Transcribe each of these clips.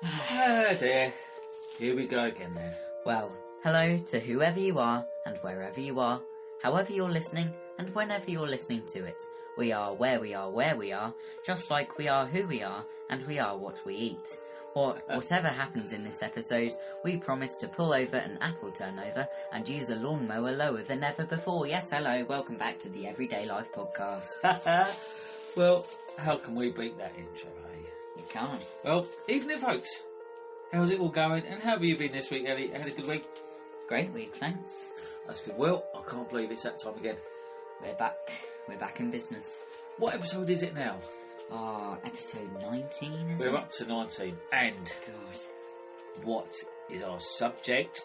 Ah dear, here we go again then. Well, hello to whoever you are and wherever you are, however you're listening and whenever you're listening to it. We are where we are, just like we are who we are and we are what we eat. Whatever happens in this episode, we promise to pull over an apple turnover and use a lawnmower lower than ever before. Yes, hello, welcome back to the Everyday Life podcast. Well, how can we beat that intro, eh? You can't. Well, evening folks, how's it all going and how have you been this week, Ellie? Had a good week? Great week, thanks. That's good. Well, I can't believe it's that time again. We're back in business. What episode is it now? Episode 19, is it? We're up to 19 and God. what is our subject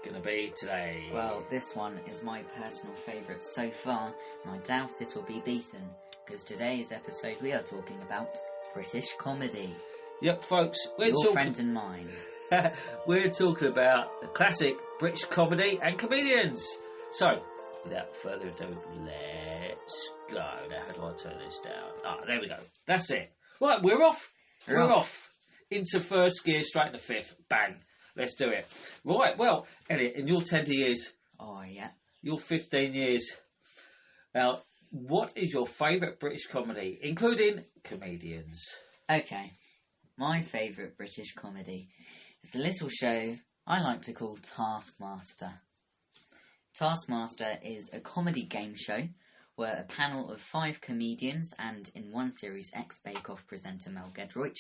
going to be today? Well, this one is my personal favourite so far, and I doubt this will be beaten, because today's episode we are talking about British comedy. Yep, folks, Your friend and mine. We're talking about the classic British comedy and comedians. So, without further ado, let's go. Now, how do I turn this down? There we go. That's it. Right, we're off. We're off. Into first gear, straight into fifth. Bang. Let's do it. Right, well, Elliot, in your tender years. Oh, yeah. Your 15 years. Now, what is your favourite British comedy, including comedians? Okay. My favourite British comedy is a little show I like to call Taskmaster. Taskmaster is a comedy game show where a panel of 5 comedians and, in one series, ex-Bake Off presenter Mel Gedroych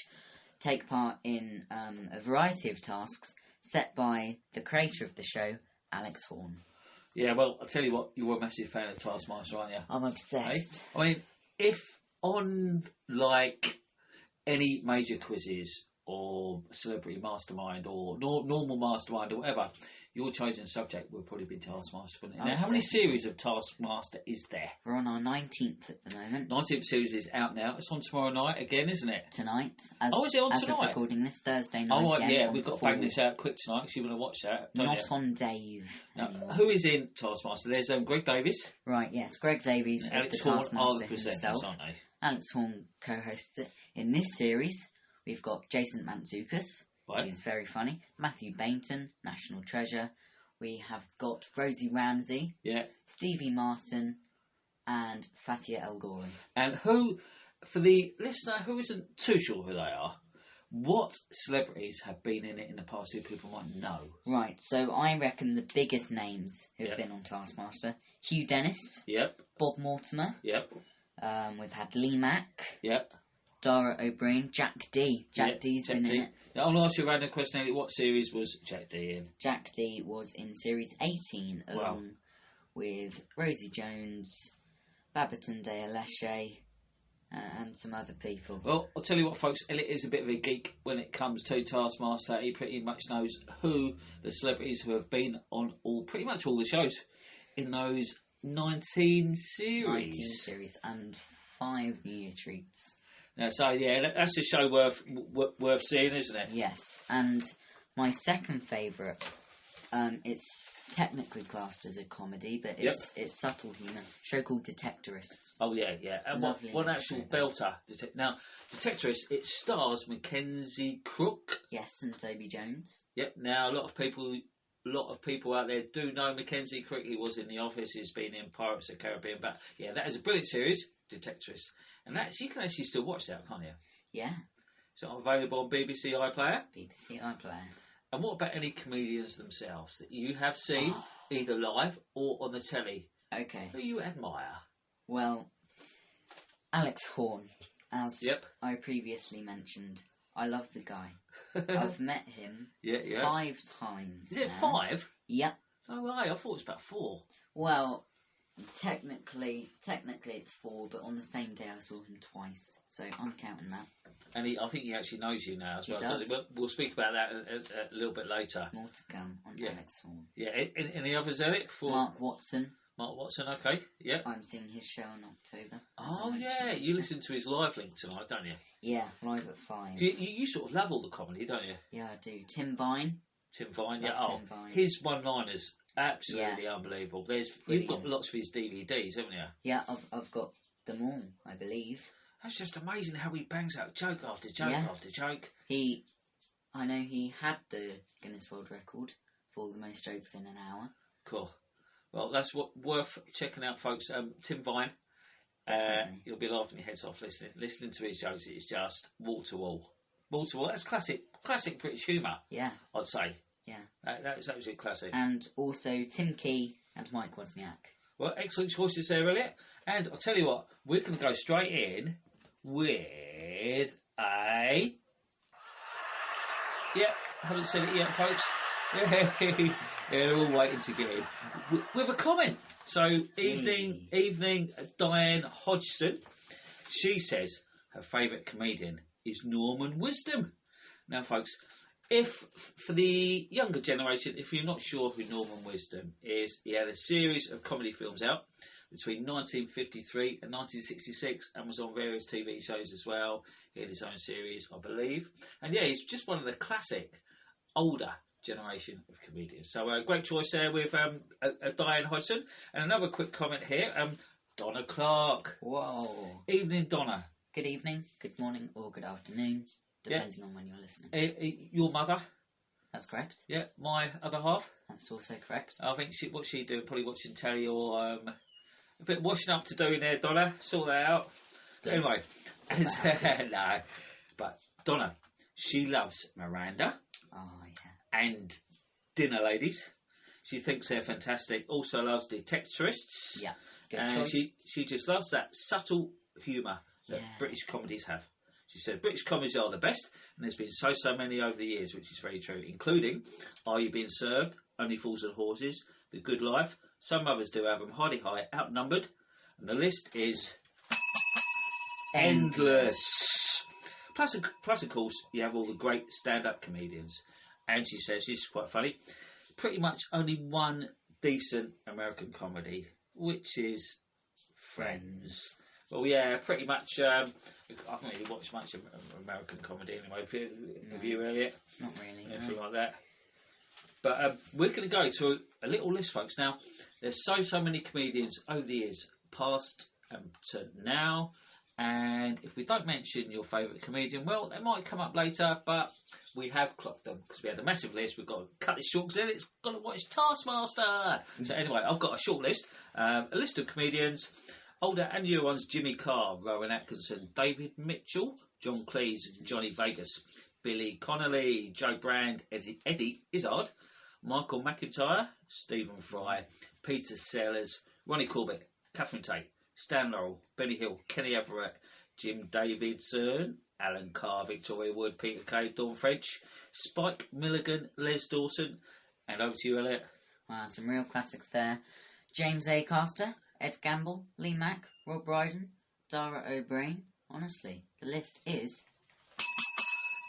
take part in a variety of tasks set by the creator of the show, Alex Horne. Yeah, well, I'll tell you what, you're a massive fan of Taskmaster, aren't you? I'm obsessed. I mean, if on, like, any major quizzes or Celebrity Mastermind or Normal Mastermind or whatever, your chosen subject would probably be Taskmaster, wouldn't it? Now, how many series of Taskmaster is there? We're on our 19th at the moment. 19th series is out now. It's on tomorrow night again, isn't it? Tonight. Is it on as tonight? Of recording this Thursday night. Oh, right, again, yeah, we've got to bang this out quick tonight because you want to watch that, don't Not you? on Dave. Now, who is in Taskmaster? There's Greg Davies. Right, yes, Greg Davies is Alex the Horne Taskmaster are the presenters, himself. aren't they? Alex Horne co-hosts it. In this series, we've got Jason Mantzoukas, Right. who's very funny, Matthew Bainton, National Treasure. We have got Rosie Ramsey, Yeah. Stevie Martin, and Fatia El Ghori. And who, for the listener who isn't too sure who they are, what celebrities have been in it in the past who people might know? Right, so I reckon the biggest names who've Yep. been on Taskmaster: Hugh Dennis, Yep. Bob Mortimer. Yep. We've had Lee Mack, Yep. Dara O'Brien, Jack D. Jack Yep, D's Jack been D. in it. Now, I'll ask you a random question, Elliot. What series was Jack D in? Jack D was in series 18 Wow. along with Rosie Jones, Babatunde Aleshe, and some other people. Well, I'll tell you what, folks. Elliot is a bit of a geek when it comes to Taskmaster. He pretty much knows who the celebrities who have been on pretty much all the shows in those 19 series. 19 series and 5 New Year treats. Now, so yeah, that's a show worth seeing, isn't it? Yes, and my second favourite, it's technically classed as a comedy, but it's subtle humour. Show called Detectorists. Oh yeah, yeah. And Lovely one actual show, belter. Now, Detectorists, it stars Mackenzie Crook. Yes, and Toby Jones. Yep. Now, a lot of people out there do know Mackenzie Crook. He was in The Office. He's been in Pirates of the Caribbean. But yeah, that is a brilliant series, Detectorists. And you can actually still watch that, can't you? Yeah. So available on BBC iPlayer. BBC iPlayer. And what about any comedians themselves that you have seen either live or on the telly? Okay. Who you admire? Well, Alex Horne, as Yep. I previously mentioned. I love the guy. I've met him 5 times. Is it now. 5? Yep. Oh, right. I thought it was about 4. Well, technically it's 4, but on the same day I saw him twice, so I'm counting that. And I think he actually knows you now as well. He does. We'll speak about that a little bit later. More to come on Alex Horne. Yeah. Any others, Eric? Mark Watson. Mark Watson, okay. Yep. I'm seeing his show in October. Oh, yeah. You listen to his live link tonight, don't you? Yeah, live at 5. You sort of love all the comedy, don't you? Yeah, I do. Tim Vine. Tim Vine, Love yeah. Tim Vine. His one-liners, absolutely unbelievable. You've got lots of his DVDs, haven't you? Yeah, I've got them all, I believe. That's just amazing how he bangs out joke after joke after joke. He I know he had the Guinness World Record for the most jokes in an hour. Cool. Well, that's worth checking out, folks. Tim Vine. You'll be laughing your heads off listening to his jokes. It's just wall to wall. Wall to wall. That's classic British humour. Yeah. I'd say. Yeah. That was absolutely classic. And also Tim Key and Mike Wozniak. Well, excellent choices there, Elliot. And I'll tell you what, we're going to go straight in with a... Yep, haven't said it yet, folks. Yeah, they're all waiting to get in. With a comment. So, evening, Diane Hodgson. She says her favourite comedian is Norman Wisdom. Now, folks, if for the younger generation, if you're not sure who Norman Wisdom is, he had a series of comedy films out between 1953 and 1966 and was on various TV shows as well. He had his own series, I believe. And yeah, he's just one of the classic older generation of comedians. So great choice there with Diane Hodgson. And another quick comment here, Donna Clark. Whoa. Evening, Donna. Good evening, good morning, or good afternoon, depending on when you're listening. Your mother? That's correct. Yeah, my other half. That's also correct. I think what's she doing? Probably watching telly or a bit of washing up to do in there, Donna. Sort that out. Please. Anyway, no. But Donna, she loves Miranda. Oh, yeah. And Dinner Ladies. She thinks they're fantastic. Also loves Detectorists. Yeah, good and choice. she just loves that subtle humour that British comedies have. She said British comedies are the best, and there's been so many over the years, which is very true, including Are You Being Served, Only Fools and Horses, The Good Life. Some others do have them Hardy High, Outnumbered, and the list is endless. Plus, of course, you have all the great stand-up comedians. And she says, this is quite funny, pretty much only one decent American comedy, which is Friends. Well, yeah, pretty much. I haven't really watched much of American comedy anyway. Have you, Elliot? Not really. Anything like that. But we're going to go to a little list, folks. Now, there's so many comedians over the years, past to now. And if we don't mention your favourite comedian, well, they might come up later, but we have clocked them because we had a massive list. We've got to cut this short because it's got to watch Taskmaster. So anyway, I've got a short list, a list of comedians, older and newer ones: Jimmy Carr, Rowan Atkinson, David Mitchell, John Cleese, Johnny Vegas, Billy Connolly, Joe Brand, Eddie Izzard, Michael McIntyre, Stephen Fry, Peter Sellers, Ronnie Corbett, Catherine Tate, Stan Laurel, Benny Hill, Kenny Everett, Jim Davidson, Alan Carr, Victoria Wood, Peter Kay, Dawn French, Spike Milligan, Les Dawson, and over to you, Elliot. Wow, some real classics there. James Acaster, Ed Gamble, Lee Mack, Rob Brydon, Dara O'Brien. Honestly, the list is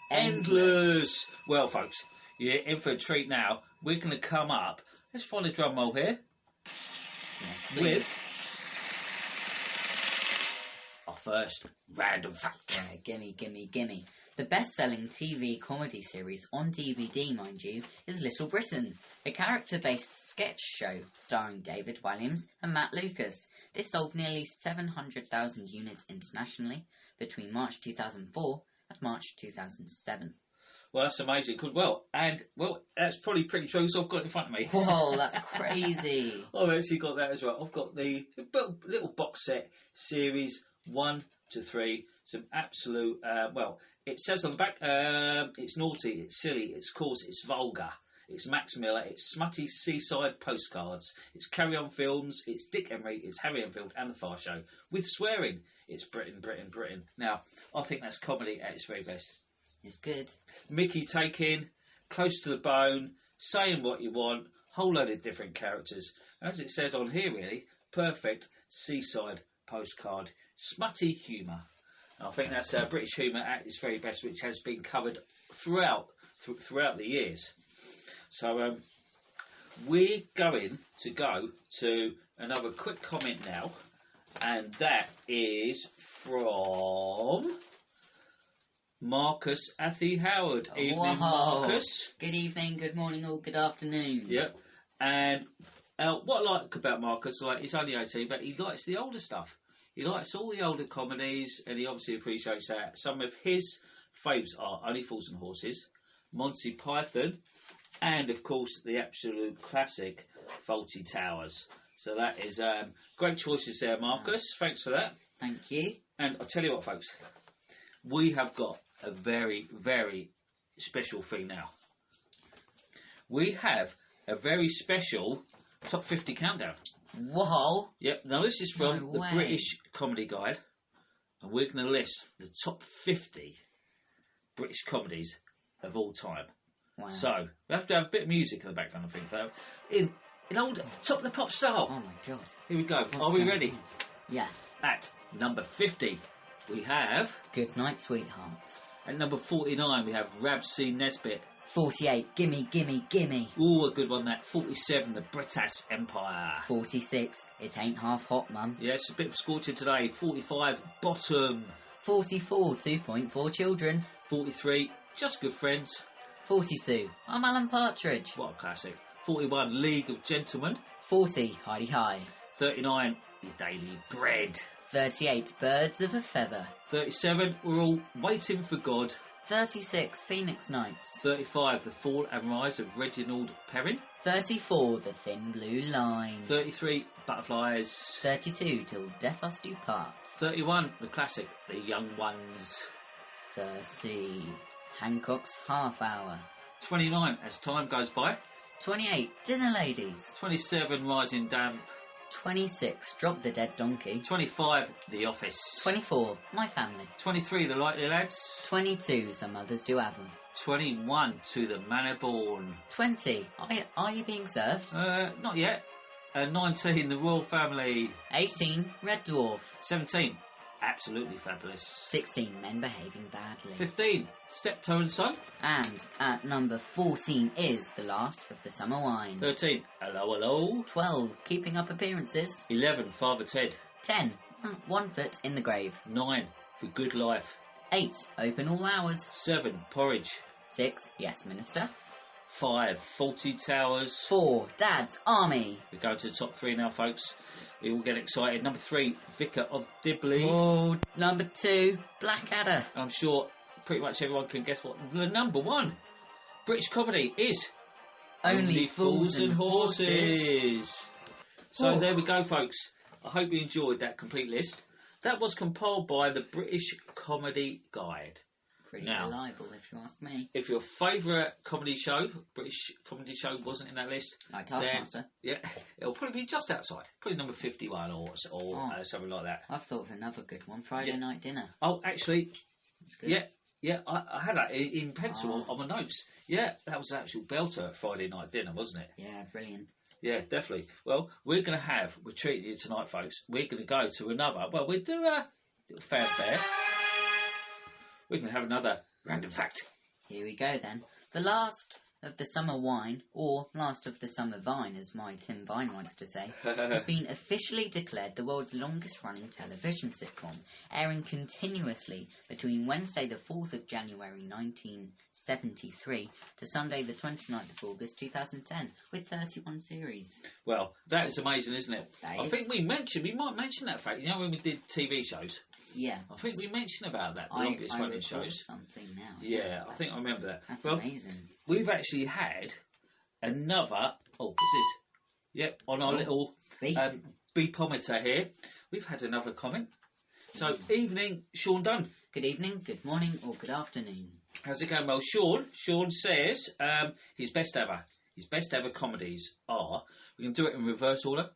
endless. Well, folks, you're in for a treat now. We're going to come up. Let's find a drum roll here. Yes, please. With our first random fact. Yeah, gimme. The best-selling TV comedy series on DVD, mind you, is Little Britain, a character-based sketch show starring David Walliams and Matt Lucas. This sold nearly 700,000 units internationally between March 2004 and March 2007. Well, that's amazing. Good. Well, that's probably pretty true, so I've got it in front of me. Whoa, that's crazy. I've actually got that as well. I've got the little box set, series 1 to 3. Some absolute, it says on the back, it's naughty, it's silly, it's coarse, it's vulgar. It's Max Miller, it's smutty seaside postcards, it's Carry On Films, it's Dick Emery, it's Harry Enfield and The Far Show. With swearing, it's Britain. Now, I think that's comedy at its very best. It's good. Mickey taking, close to the bone, saying what you want, whole load of different characters. As it says on here, really, perfect seaside postcard. Smutty humour. I think that's British humour at its very best, which has been covered throughout the years. So we're going to go to another quick comment now, and that is from Marcus Athy Howard. Evening, Marcus. Good evening, good morning, or good afternoon. Yep. And what I like about Marcus, he's only 18, but he likes the older stuff. He likes all the older comedies, and he obviously appreciates that. Some of his faves are Only Fools and Horses, Monty Python, and of course the absolute classic Fawlty Towers. So that is great choices there, Marcus. Thanks for that. Thank you. And I'll tell you what, folks, we have got a very, very special thing now. We have a very special top 50 countdown. Whoa! Yep, now this is from No the way. British Comedy Guide, and we're going to list the top 50 British comedies of all time. Wow. So, we have to have a bit of music in the background, I think, though. In old Top of the Pop style. Oh my god. Here we go. What's Are we going ready? on? Yeah. At number 50, we have... Good night, sweetheart. At number 49, we have Rab C. Nesbitt. 48. Gimme, gimme, gimme. Ooh, a good one, that. 47, The British Empire. 46. It ain't half hot, mum. Yes, a bit of scorching today. 45, Bottom. 44. 2.4 children. 43, Just Good Friends. 42. I'm Alan Partridge. What a classic. 41, League of Gentlemen. 40. Heidi High. 39, Your Daily Bread. 38. Birds of a Feather. 37, We're All Waiting for God. 36. Phoenix Nights. 35, The Fall and Rise of Reginald Perrin. 34. The Thin Blue Line. 33, Butterflies. 32. Till Death Us Do Part. 31, the classic, The Young Ones. 30. Hancock's Half Hour. 29, As Time Goes By. 28. Dinner Ladies. 27, Rising Damp. 26. Drop the Dead Donkey. 25, The Office. 24. My Family. 23, The Likely Lads. 22. Some Others Do Have 'Em. 21, To the Manor Born. 20. Are You Being Served? Not yet. 19, The Royal Family. 18. Red Dwarf. 17, Absolutely Fabulous. 16. Men Behaving Badly. 15, Steptoe and Son. And at number 14 is The Last of the Summer Wine. 13, Hello Hello. 12. Keeping Up Appearances. 11, Father Ted. 10. One Foot in the Grave. 9, The Good Life. 8. Open All Hours. 7, Porridge. 6. Yes, Minister. 5, Fawlty Towers. 4. Dad's Army. We go to the top 3 now, folks. We all get excited. Number 3, Vicar of Dibley. Oh, number 2. Blackadder. I'm sure pretty much everyone can guess what the number 1 British comedy is. Only Fools and Horses. So Oh. there we go, folks. I hope you enjoyed that complete list. That was compiled by the British Comedy Guide. Pretty Now. reliable, if you ask me. If your favourite comedy show, British comedy show, wasn't in that list, Like Taskmaster. yeah, it'll probably be just outside, probably number 51 or something like that. I've thought of another good one. Friday Yeah. Night Dinner. Oh, actually, That's good. yeah, I had that in pencil Oh. on my notes. Yeah, that was an actual belter at Friday Night Dinner, wasn't it? Yeah, brilliant. Yeah, definitely. Well, we're treating you tonight, folks. We're going to go to another, well, we'll do a little fanfare. We're going to have another random fact. Here we go then. The last of the summer wine, or last of the summer vine, as my Tim Vine likes to say, has been officially declared the world's longest running television sitcom, airing continuously between Wednesday the 4th of January 1973 to Sunday the 29th of August 2010, with 31 series. Well, that is amazing, isn't it? That I is. think we might mention that fact. You know, when we did TV shows, Yeah. I think we mentioned about that, the I longest running recall shows. something now. Yeah, I think I remember that. That's well, amazing. we've actually had another. Oh, what's this? Yep, on our little Beep. beepometer here, we've had another comment. So, evening, Sean Dunn. Good evening, good morning, or good afternoon. How's it going? Well, Sean says his best ever comedies are. We can do it in reverse order.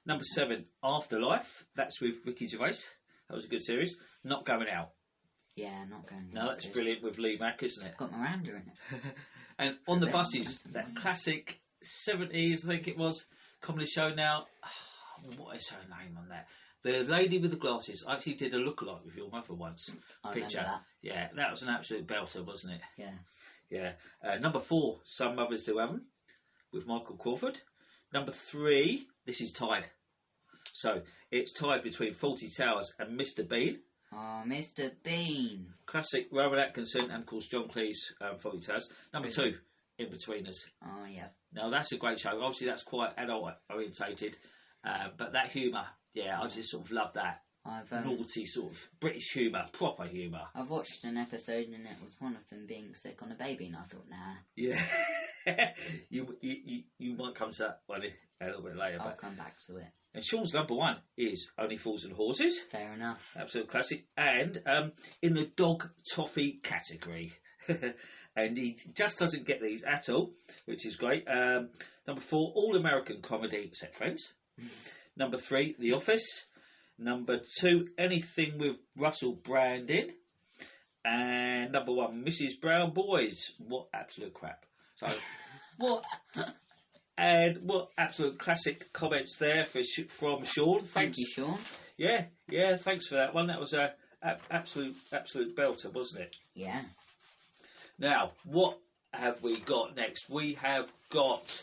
Number 7, Afterlife. That's with Ricky Gervais. That was a good series. Not Going Out. Yeah, not going. No, that's brilliant with Lee Mack, isn't it? Got Miranda in it. And On the Yeah, Buses, that's that classic 70s, I think it was, comedy show now. What is her name on that? The lady with the glasses. I actually did a lookalike with your mother once. I Picture. remember that. Yeah, that was an absolute belter, wasn't it? Yeah. Yeah. Number 4, Some Mothers Do Have 'Em, with Michael Crawford. Number 3, this is tied. So, it's tied between Fawlty Towers and Mr. Bean. Oh, Mr. Bean. Classic Rowan Atkinson and, of course, John Cleese, Fawlty Towers. Number 2, In Betweeners. Oh, yeah. Now, that's a great show. Obviously, that's quite adult orientated, but that humour, yeah, I just sort of love that. I've naughty sort of British humour, proper humour. I've watched an episode and it was one of them being sick on a baby, and I thought, nah. Yeah, you might come to that one a little bit later. I'll but come back to it. And Sean's number one is Only Fools and Horses. Fair enough. Absolute classic. And in the dog toffee category. And he just doesn't get these at all, which is great. Number 4, All American Comedy except Friends. Number 3, The Office. Number 2, anything with Russell Brand in. And number 1, Mrs. Brown Boys. What absolute crap. So, what absolute classic comments there from Sean. Thank you, Sean. Yeah, thanks for that one. That was a absolute belter, wasn't it? Yeah. Now, what have we got next? We have got...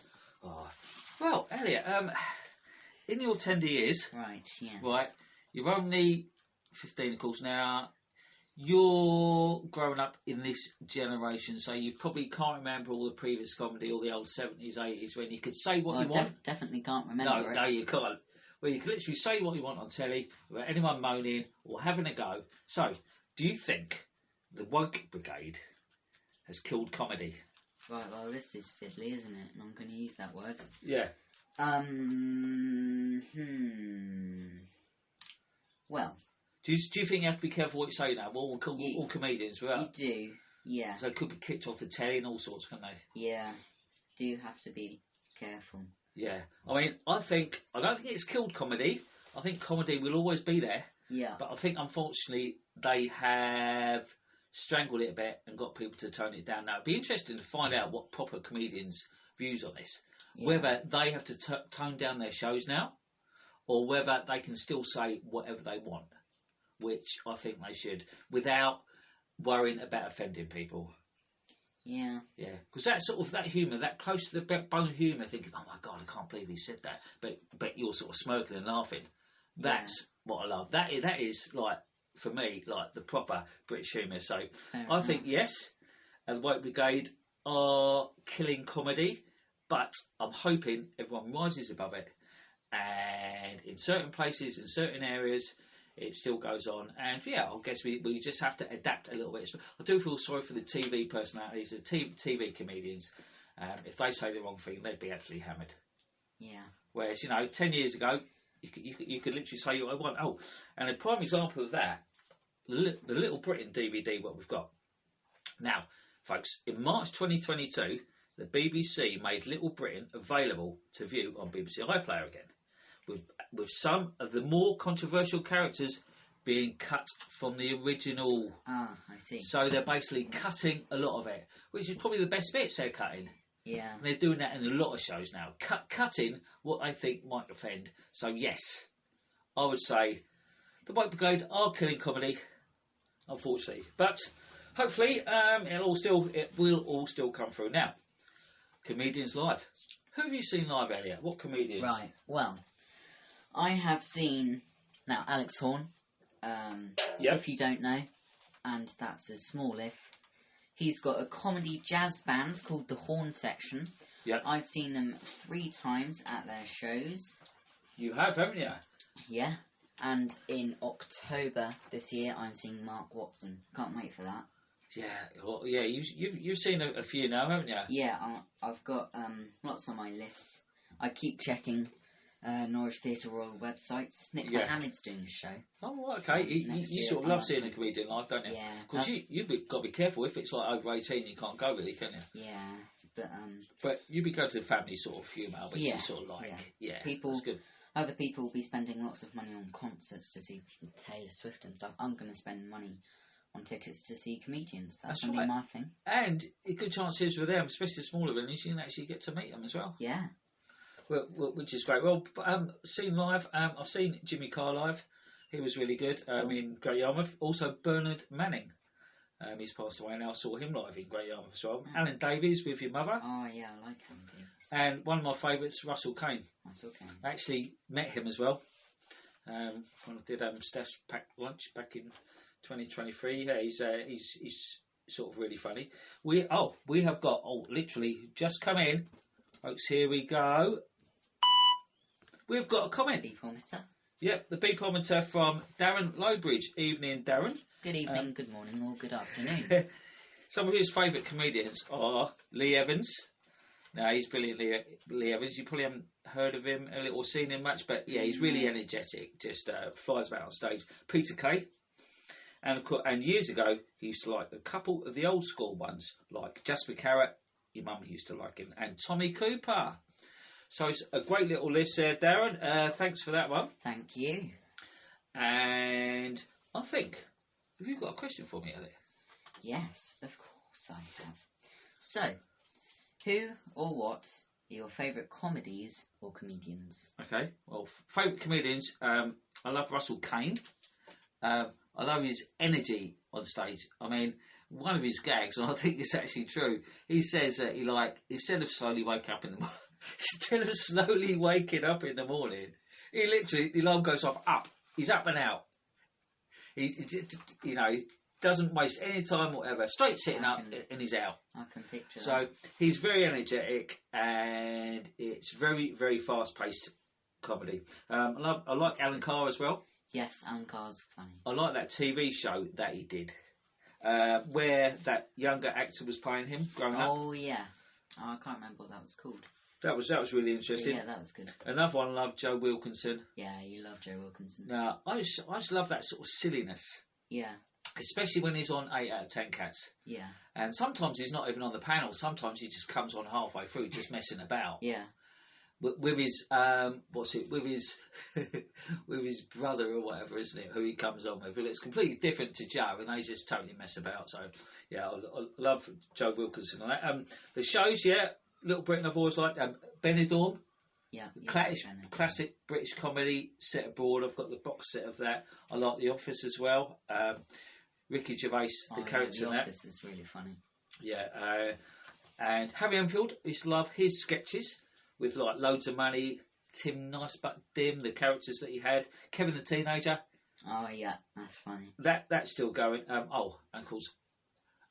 well, Elliot, in your tender years... Right, yes. Right, you're only 15, of course, now. You're growing up in this generation, so you probably can't remember all the previous comedy, all the old 70s, 80s, when you could say what you want. Definitely can't remember it. No, you can't. Well, you can literally say what you want on telly without anyone moaning or having a go. So, do you think the woke brigade has killed comedy? Right, well, this is fiddly, isn't it? And I'm going to use that word. Yeah. Well... Do you think you have to be careful what you say now? All comedians, You do, yeah. So they could be kicked off the telly and all sorts, can't they? Yeah, do have to be careful. Yeah, I mean, I don't think it's killed comedy. I think comedy will always be there. Yeah. But I think, unfortunately, they have strangled it a bit and got people to tone it down. Now, it'd be interesting to find out what proper comedians' views on this. Yeah. Whether they have to tone down their shows now, or whether they can still say whatever they want. Which I think they should, without worrying about offending people. Yeah. Yeah, because that humour, that close to the bone humour, thinking, oh my God, I can't believe he said that, but you're sort of smirking and laughing. That's what I love. That is, like, for me, like the proper British humour. So I think, yes, the Woke Brigade are killing comedy, but I'm hoping everyone rises above it. And in certain places, in certain areas, it still goes on, and I guess we just have to adapt a little bit. I do feel sorry for the TV personalities, the TV comedians. If they say the wrong thing, they'd be absolutely hammered. Yeah. Whereas 10 years ago, you could literally say what I want. Oh, and a prime example of that, the Little Britain DVD, what we've got now, folks. In March 2022, the BBC made Little Britain available to view on BBC iPlayer again. With some of the more controversial characters being cut from the original. Ah, I see. So they're basically cutting a lot of it, which is probably the best bits they're cutting. Yeah. And they're doing that in a lot of shows now. Cutting what they think might offend. So yes, I would say the Woke Brigade are killing comedy, unfortunately. But hopefully it will all still come through. Now, comedians live. Who have you seen live, Elliot? What comedians? Right, well... I have seen, now, Alex Horne, if you don't know, and that's a small if. He's got a comedy jazz band called The Horn Section. Yep. I've seen them 3 times at their shows. You have, haven't you? Yeah. And in October this year, I'm seeing Mark Watson. Can't wait for that. Yeah, well, yeah. You've seen a few now, haven't you? Yeah, I've got lots on my list. I keep checking Norwich Theatre Royal websites. Nick Mohammed's doing a show. Oh, okay. You sort of love seeing a comedian live, don't you? Yeah. Because you've got to be careful. If it's like over 18, you can't go really, can you? Yeah, but you'd be going to the family sort of humour, which you sort of like. Yeah. That's good. Other people will be spending lots of money on concerts to see Taylor Swift and stuff. I'm going to spend money on tickets to see comedians. That's going to be my thing. And a good chance is for them, especially the smaller venues, you can actually get to meet them as well. Yeah. Well, which is great. Well, seen live. I've seen Jimmy Carr live. He was really good. In Great Yarmouth. Also Bernard Manning. He's passed away now. I saw him live in Great Yarmouth as well. Alan Davies with your mother. Oh yeah, I like Alan Davies. And one of my favourites, Russell Kane. I actually met him as well. When I did Stash Pack Lunch back in 2023. Yeah, he's sort of really funny. We have got literally just come in, folks. Here we go. We've got a comment. Yep, the B commenter from Darren Lowbridge. Evening, Darren. Good evening, good morning, or good afternoon. Some of his favourite comedians are Lee Evans. Now, he's brilliant, Lee Evans. You probably haven't heard of him or seen him much, but yeah, he's really energetic, just flies about on stage. Peter Kay. And of course, and years ago, he used to like a couple of the old school ones, like Jasper Carrot. Your mum used to like him, and Tommy Cooper. So it's a great little list there, Darren. Thanks for that one. Thank you. And I think, have you got a question for me, Elliot? Yes, of course I have. So, who or what are your favourite comedies or comedians? Okay, well, favourite comedians, I love Russell Kane. I love his energy on stage. I mean, one of his gags, and I think it's actually true, he says that instead of slowly waking up in the morning, he literally, the alarm goes off, he's up and out. He doesn't waste any time or whatever, straight sitting up and he's out. I can picture that. So he's very energetic and it's very, very fast-paced comedy. I like Alan Carr as well. Yes, Alan Carr's funny. I like that TV show that he did, where that younger actor was playing him growing up. Oh, yeah. Oh, I can't remember what that was called. That was really interesting. Yeah, that was good. Another one, I love Joe Wilkinson. Yeah, you love Joe Wilkinson. Now, I just love that sort of silliness. Yeah. Especially when he's on 8 out of 10 Cats. Yeah. And sometimes he's not even on the panel. Sometimes he just comes on halfway through, just messing about. Yeah. With his with his brother or whatever, isn't it? Who he comes on with. Well, it's completely different to Joe, and they just totally mess about. So, yeah, I love Joe Wilkinson on that. The shows, yeah, Little Britain I've always liked. Benidorm. Yeah. Classic British comedy set abroad. I've got the box set of that. I like The Office as well. Ricky Gervais, the character in that. The Office is really funny. Yeah, and Harry Enfield used to love his sketches with like Loads of Money, Tim Nice But Dim, the characters that he had, Kevin the Teenager. Oh yeah, that's funny. That's still going. And of course,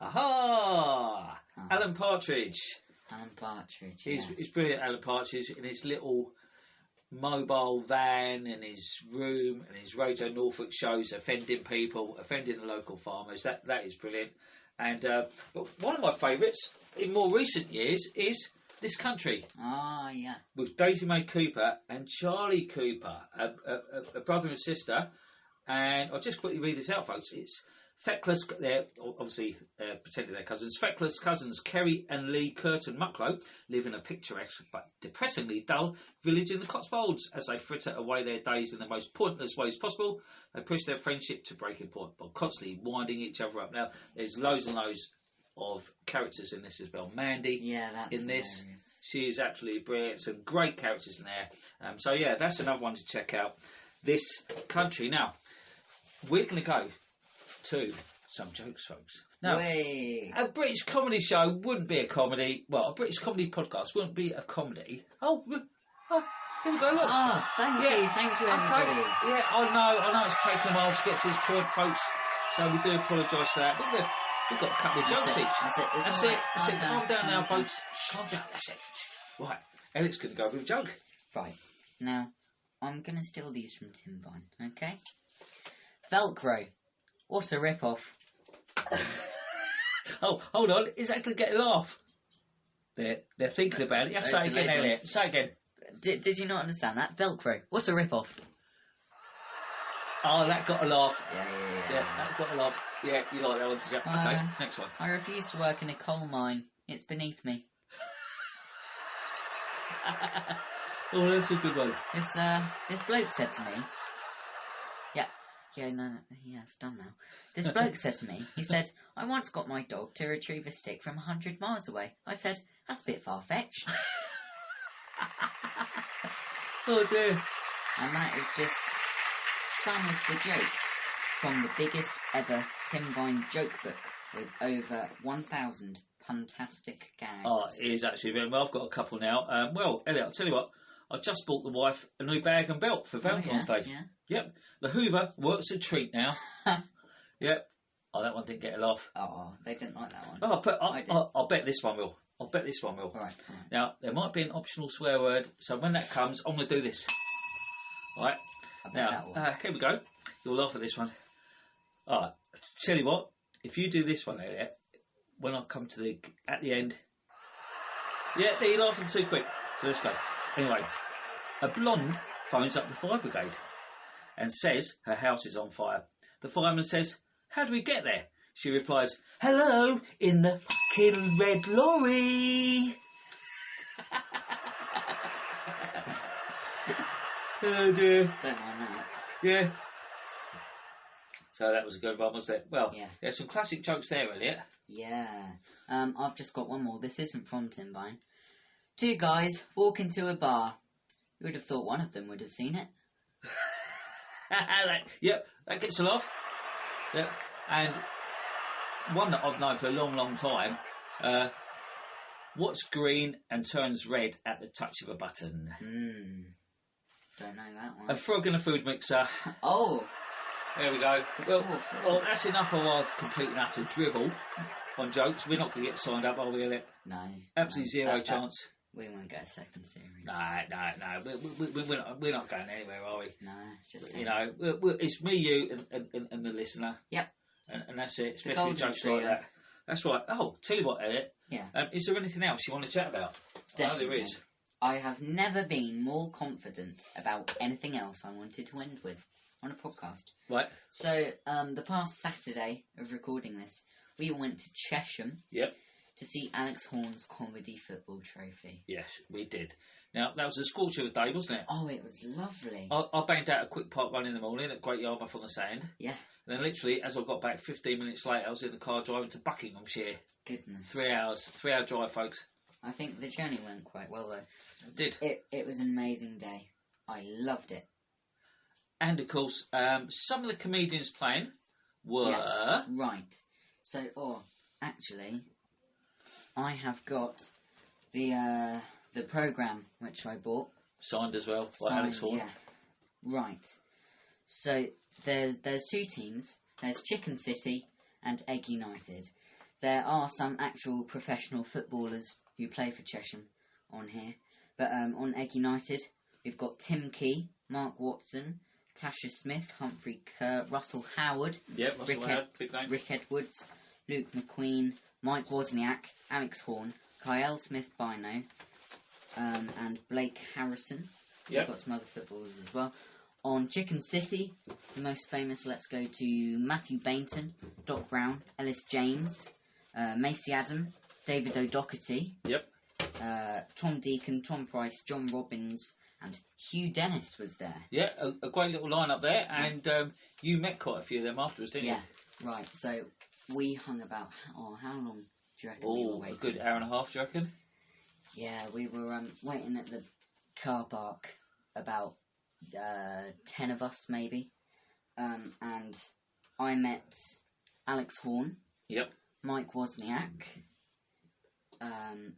Alan Partridge. Alan Partridge. He's brilliant, Alan Partridge, in his little mobile van and his room and his Radio Norfolk shows, offending people, offending the local farmers. That is brilliant. And but one of my favourites in more recent years is This Country. Ah, yeah. With Daisy May Cooper and Charlie Cooper, a brother and sister. And I'll just quickly read this out, folks. It's Feckla's, they're obviously pretending they're cousins. Feckla's cousins Kerry and Lee Curtin Mucklow live in a picturesque but depressingly dull village in the Cotswolds. As they fritter away their days in the most pointless ways possible, they push their friendship to breaking point by constantly winding each other up. Now, there's loads and loads of characters in this as well. Mandy, that's in this, hilarious. she is absolutely brilliant. Some great characters in there. So yeah, that's another one to check out. This Country. Now, we're going to go to some jokes, folks. Now, a British comedy show wouldn't be a comedy. Well, a British comedy podcast wouldn't be a comedy. Oh, here we go, look. Thank you, everybody. Okay. Yeah, I know it's taken a while to get to this point, folks, so we do apologise for that. But we've got a couple of jokes each. That's it. Calm down now, folks. Calm down, that's it. Right, Elliot's going to go with a joke. Right, now, I'm going to steal these from Tim Vine, okay? Velcro. What's a rip-off? Oh, hold on. Is that going to get a laugh? They're thinking about it. Say it again, Elliot. Say it again. Did you not understand that? Velcro. What's a rip-off? Oh, that got a laugh. Yeah, that got a laugh. Yeah, you like that one, did you? Okay, next one. I refuse to work in a coal mine. It's beneath me. Oh, that's a good one. This bloke said to me... Yeah, no, it's done now. This bloke said to me, he said, I once got my dog to retrieve a stick from 100 miles away. I said, that's a bit far-fetched. Oh, dear. And that is just some of the jokes from the biggest ever Tim Vine joke book with over 1,000 puntastic gags. Oh, it is actually very well. I've got a couple now. Well, Elliot, I'll tell you what. I just bought the wife a new bag and belt for Valentine's Day. Yeah. Yep. The Hoover works a treat now. Yep. Oh, that one didn't get a laugh. Oh, they didn't like that one. Oh, I'll bet this one will. All right. Now, there might be an optional swear word, so when that comes, I'm going to do this. All right. I bet that Now, one. here we go. You'll laugh at this one. All right. Tell you what, if you do this one, Elliot, when I come to at the end. Yeah, you're laughing too quick. So let's go. Anyway, a blonde phones up the fire brigade and says her house is on fire. The fireman says, "How do we get there?" She replies, "Hello, in the fucking red lorry." Oh dear. Don't mind that. Yeah. So that was a good one, wasn't it? Well, Yeah. there's some classic jokes there, Elliot. Yeah. I've just got one more. This isn't from Tim Vine. Two guys walk into a bar. You would have thought one of them would have seen it. Yep, that gets a laugh. Yep. And one that I've known for a long, long time. What's green and turns red at the touch of a button? Don't know that one. A frog in a food mixer. Oh! There we go. Well, Awful. that's enough of our complete and utter drivel on jokes. We're not going to get signed up, are we, Elliot? No. Absolutely zero That- chance. We won't get a second series. No. We're not going anywhere, are we? No, just You know, it's me, you, and the listener. Yep. And that's it. Especially golden jokes trio. like that. That's right. Oh, tell you what, Elliot. Yeah. Is there anything else you want to chat about? Definitely. Oh, there is. I have never been more confident about anything else I wanted to end with on a podcast. Right. So, the past Saturday of recording this, we all went to Chesham Yep. to see Alex Horne's comedy football trophy. Yes, we did. Now, that was a scorcher of a day, wasn't it? Oh, it was lovely. I banged out a quick park run in the morning at Great Yarmouth on the Sand. Yeah. And then literally, as I got back 15 minutes later, I was in the car driving to Buckinghamshire. Goodness. 3 hours. 3 hour drive, folks. I think the journey went quite well, though. It did. It was an amazing day. I loved it. And, of course, some of the comedians playing were... Yes, right. So, actually, I have got the programme which I bought. Signed as well by Alex Horne. Yeah. Right. So there's two teams. There's Chicken City and Egg United. There are some actual professional footballers who play for Chesham on here. But on Egg United, we've got Tim Key, Mark Watson, Tasha Smith, Humphrey Kerr, Russell Howard, Yep, Russell Howard, big name. Rick Edwards, Luke McQueen, Mike Wozniak, Alex Horne, Kyle Smith-Bino, and Blake Harrison. Yep. We've got some other footballers as well. On Chicken City, the most famous, let's go to Matthew Bainton, Doc Brown, Ellis James, Macy Adam, David O'Doherty, Yep. Tom Deacon, Tom Price, John Robbins, and Hugh Dennis was there. Yeah, a great little line-up there. And you met quite a few of them afterwards, didn't Yeah, right. So we hung about, how long do you reckon we were you? waiting? A good hour and a half, do you reckon? Yeah, we were waiting at the car park, about 10 of us maybe, and I met Alex Horne, Yep. Mike Wozniak,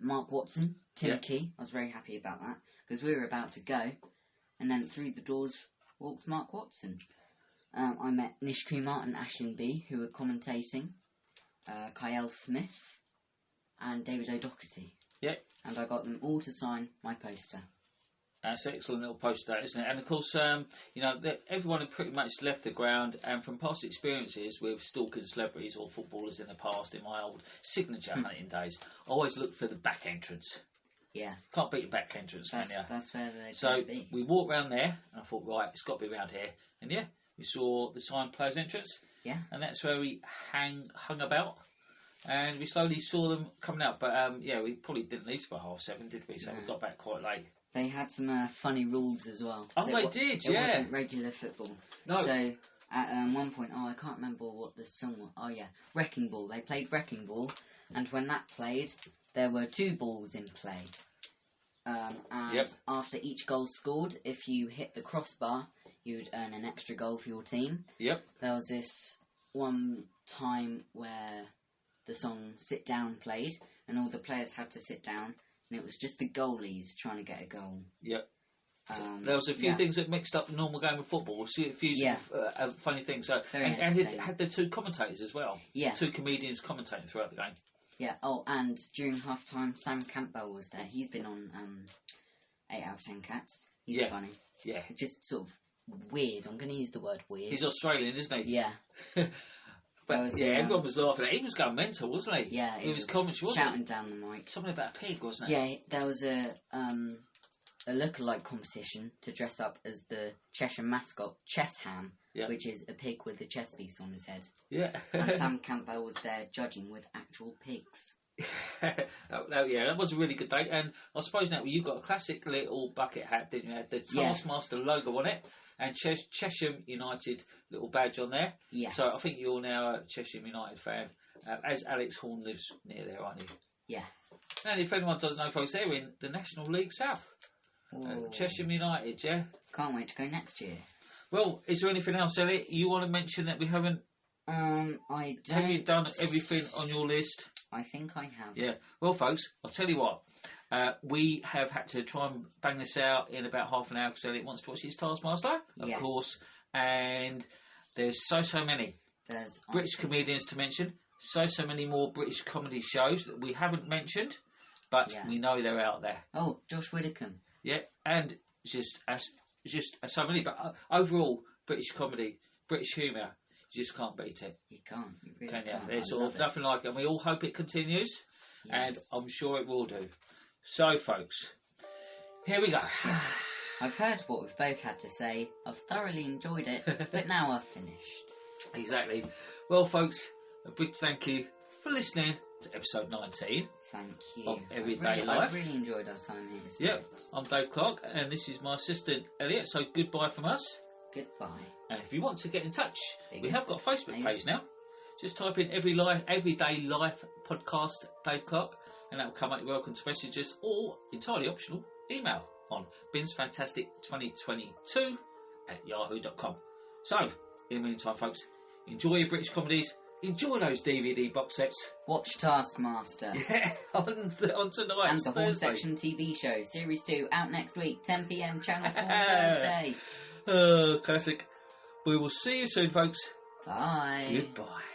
Mark Watson, Tim Yep. Key. I was very happy about that because we were about to go, and then through the doors walks Mark Watson. I met Nish Kumar and Aisling B, who were commentating, Kyle Smith, and David O'Doherty. Yep. And I got them all to sign my poster. That's an excellent little poster, that, isn't it? And of course, everyone had pretty much left the ground. And from past experiences with stalking celebrities or footballers in the past, in my old signature hunting days, I always looked for the back entrance. Yeah. Can't beat your back entrance, man. Yeah. That's where they're So going to be. we walked round there, and I thought, right, it's got to be around here. And yeah, we saw the signed players' entrance. Yeah. And that's where we hung about. And we slowly saw them coming out. But we probably didn't leave for 7:30, did we? So we got back quite late. They had some funny rules as well. Oh, So they did, It yeah. wasn't regular football. No. So at one point, I can't remember what the song was. Oh, yeah. Wrecking Ball. They played Wrecking Ball. And when that played, there were 2 balls in play. And Yep. after each goal scored, if you hit the crossbar, you would earn an extra goal for your team. Yep. There was this one time where the song Sit Down played, and all the players had to sit down, and it was just the goalies trying to get a goal. Yep. There was a few things that mixed up the normal game of football. A few sort of, funny things. So, Very and it entertaining. had the 2 commentators as well. Yeah. 2 comedians commentating throughout the game. Yeah. Oh, and during half time, Sam Campbell was there. He's been on 8 out of 10 Cats. He's Yeah. funny. Yeah. Just sort of weird. I'm going to use the word weird. He's Australian, isn't he? Yeah. But was, yeah, everyone was laughing. He was going mental, wasn't he? Yeah, He was commentary, wasn't shouting down the mic. Something about a pig, wasn't it? Yeah, there was a look-alike competition to dress up as the Cheshire mascot, Chess Ham, which is a pig with a chess piece on his head. Yeah. And Sam Campbell was there judging with actual pigs. Yeah, that was a really good day. And I suppose now you've got a classic little bucket hat, didn't you? Had the Taskmaster logo on it and Cheshire United little badge on there. Yes. So I think you're now a Cheshire United fan, as Alex Horn lives near there, aren't you? Yeah. And if anyone doesn't know, folks, they're in the National League South. Cheshire United, yeah? Can't wait to go next year. Well, is there anything else, Elliot, you want to mention that we haven't? I don't. Have you done everything on your list? I think I have. Yeah. Well, folks, I'll tell you what. We have had to try and bang this out in about half an hour because Elliot wants to watch his Taskmaster, of course. And there's so many. There's British comedians to mention. So many more British comedy shows that we haven't mentioned, but we know they're out there. Oh, Josh Widdicombe. Yeah, and just so many. But overall, British comedy, British humour, you just can't beat it. You can't. You really can't. There's sort of nothing like it. And we all hope it continues, and I'm sure it will do. So, folks, here we go. I've heard what we've both had to say. I've thoroughly enjoyed it, but now I've finished. Exactly. Well, folks, a big thank you for listening to episode 19. Thank you. Of Everyday Life. I've really enjoyed our time here. Yep, I'm Dave Clark, and this is my assistant Elliot. So goodbye from us. Goodbye. And if you want to get in touch, we have got a Facebook page now. Just type in Everyday Life Podcast Dave Clark, and that will come up. You're welcome to messages or entirely optional email on binsfantastic2022@yahoo.com. So, in the meantime, folks, enjoy your British comedies. Enjoy those DVD box sets. Watch Taskmaster. Yeah, on tonight's and the Horn Thursday. Section TV show, Series 2, out next week, 10 p.m, Channel 4 Thursday. Classic. We will see you soon, folks. Bye. Goodbye.